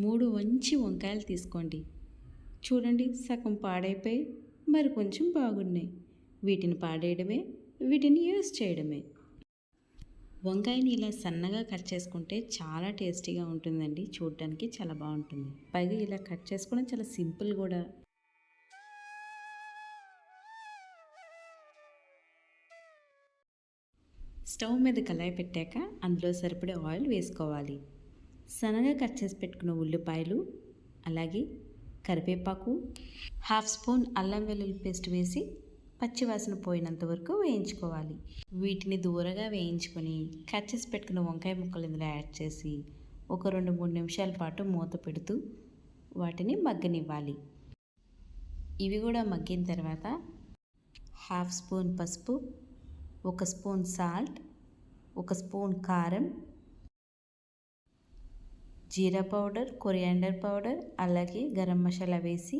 3 మంచి వంకాయలు తీసుకోండి. చూడండి, సగం పాడైపోయి మరి కొంచెం బాగున్నాయి. వీటిని పాడేయడమే, వీటిని యూజ్ చేయడమే. వంకాయని ఇలా సన్నగా కట్ చేసుకుంటే చాలా టేస్టీగా ఉంటుందండి. చూడడానికి చాలా బాగుంటుంది. పైగా ఇలా కట్ చేసుకోవడం చాలా సింపుల్ కూడా. స్టవ్ మీద కళాయి పెట్టాక అందులో సరిపడే ఆయిల్ వేసుకోవాలి. సన్నగా కట్ చేసి పెట్టుకున్న ఉల్లిపాయలు, అలాగే కరివేపాకు, 1/2 స్పూన్ అల్లం వెల్లుల్లి పేస్ట్ వేసి పచ్చివాసన పోయినంత వరకు వేయించుకోవాలి. వీటిని దూరగా వేయించుకొని కట్ చేసి పెట్టుకున్న వంకాయ ముక్కలు ఇందులో యాడ్ చేసి ఒక 2-3 నిమిషాల పాటు మూత పెడుతూ వాటిని మగ్గనివ్వాలి. ఇవి కూడా మగ్గిన తర్వాత 1/2 స్పూన్ పసుపు, 1 స్పూన్ సాల్ట్, 1 స్పూన్ కారం, జీరా పౌడర్, కొరియాండర్ పౌడర్, అలాగే గరం మసాలా వేసి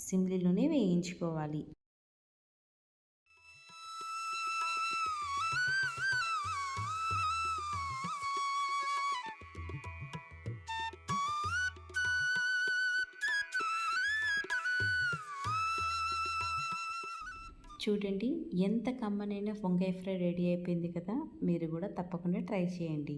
సిమ్లీలోనే వేయించుకోవాలి. చూడండి, ఎంత కమ్మనైన వంకాయ ఫ్రై రెడీ అయిపోయింది కదా. మీరు కూడా తప్పకుండా ట్రై చేయండి.